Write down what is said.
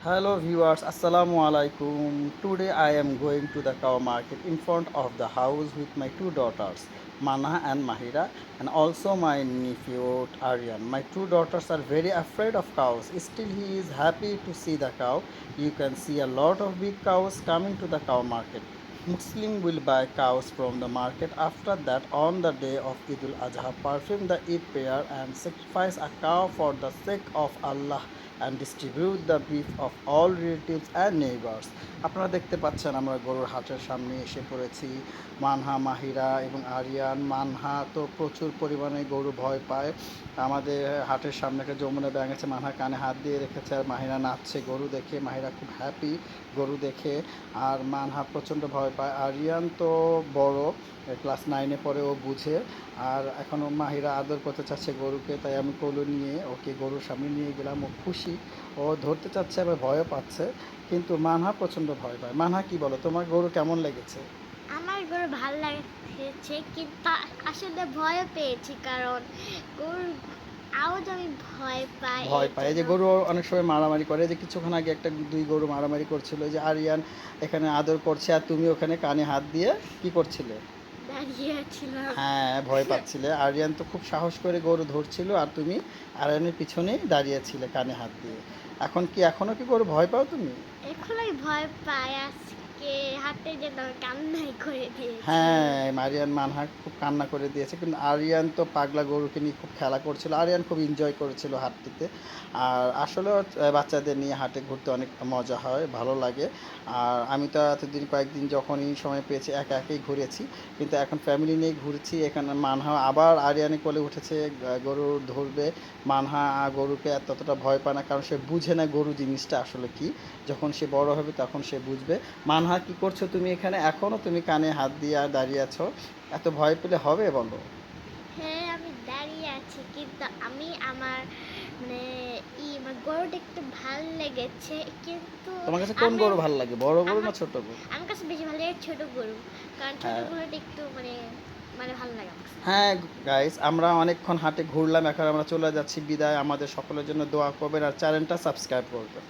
Hello viewers, Assalamu alaikum. Today I am going to the cow market in front of the house with my two daughters, Mana and Mahira, and also my nephew Aryan. My two daughters are very afraid of cows. Still, he is happy to see the cow. You can see a lot of big cows coming to the cow market. Muslim will buy cows from the market. After that, on the day of Eid al-Adha, perform the Eid prayer and sacrifice a cow for the sake of Allah and distribute the beef of all relatives and neighbors. আপনারা দেখতে পাচ্ছেন আমরা গরুর হাটের সামনে এসে পড়েছি। মানহা, মাহিরা এবং আরিয়ান। মানহা তো প্রচুর পরিমাণে গরু ভয় পায়। আমাদের হাটের সামনে একটা যমুনা ব্যাঙ আছে, মানহা কানে হাত দিয়ে রেখেছে আর মাহিরা নাচছে গরু দেখে। মাহিরা খুব হ্যাপি গরু দেখে, আর মানহা প্রচণ্ড ভয় পায়। আরিয়ান তো বড়, ক্লাস 9-এ পড়ে, ও বুঝে। আর এখনও মাহিরা আদর করতে চাচ্ছে গরুকে, তাই আমি কোলে নিয়ে ওকে গরুর সামনে নিয়ে গেলাম। ও খুশি, ও ধরতে চাচ্ছে আবার ভয়ও পাচ্ছে, কিন্তু মানহা প্রচণ্ড ভয় পায়। মানহা, কি বলো, তোমার গরু কেমন লেগেছে? আমার গরু ভাল লাগছে, কিন্তু আসলে ভয়ও পেয়েছি, কারণ গরুর আওয়াজ আমি ভয় পাই। ভয় পায়, এই যে গরু অনেক সময় মারামারি করে। যে কিছুক্ষণ আগে একটা দুই গরু মারামারি করছিল, যে আরিয়ান এখানে আদর করছে আর তুমি ওখানে কানে হাত দিয়ে কি করছিলে? দাঁড়িয়েছিলাম। হ্যাঁ, ভয় পাচ্ছিলে। আরিয়ান তো খুব সাহস করে গরু ধরছিল আর তুমি আরিয়ানের পিছনেই দাঁড়িয়েছিলে কানে হাত দিয়ে। এখনো কি গরু ভয় পাও তুমি? এখন আমি ভয় পাই। আজকে হাতে যেতে আমি কান্নাই করে দিয়েছি। হ্যাঁ, আরিয়ান মানহা খুব কান্না করে দিয়েছে, কিন্তু আরিয়ান তো পাগলা গরুকে নিয়ে খুব খেলা করছিল। আরিয়ান খুব এনজয় করেছিল হাঁটতে। আর আসলেও বাচ্চাদের নিয়ে হাটে ঘুরতে অনেক মজা হয়, ভালো লাগে। আর আমি তো এতদিন কয়েকদিন যখনই সময় পেয়েছি একা একাই ঘুরেছি, কিন্তু এখন ফ্যামিলি নিয়ে ঘুরছি। এখানে মানহা আবার আরিয়ানে কোলে উঠেছে, গরু ধরবে। মানহা গরুকে ততটা ভয় পায় না, কারণ সে বুঝে না গরু জিনিসটা আসলে কি। যখন সে বড় হবে তখন সে বুঝবে। মানহা, কি করছো তুমি এখানে? এখনও তুমি কানে হাত দিয়ে আর দাঁড়িয়ে আছো, এত ভয় পেলে হবে বলো? হ্যাঁ, আমি দাঁড়িয়ে আছি, কিন্তু আমি আমার মানে আমার গরুটা একটু ভাল লেগেছে, কিন্তু তোমার কাছে কোন আমার গরু ভালো লাগে, বড় গরু না আমার ছোট গরু? আমার কাছে বেশি ভালো লাগে ছোট গরু, কারণ ছোট হ্যাঁ, গরুটা একটু মানে মানে ভালো লাগে আমার কাছে। হ্যাঁ গাইস, আমরা অনেকক্ষণ হাটে ঘুরলাম, এখন আমরা চলে যাচ্ছি বিদায়। আমাদের সকলের জন্য দোয়া করবেন আর চ্যানেলটা সাবস্ক্রাইব করবেন।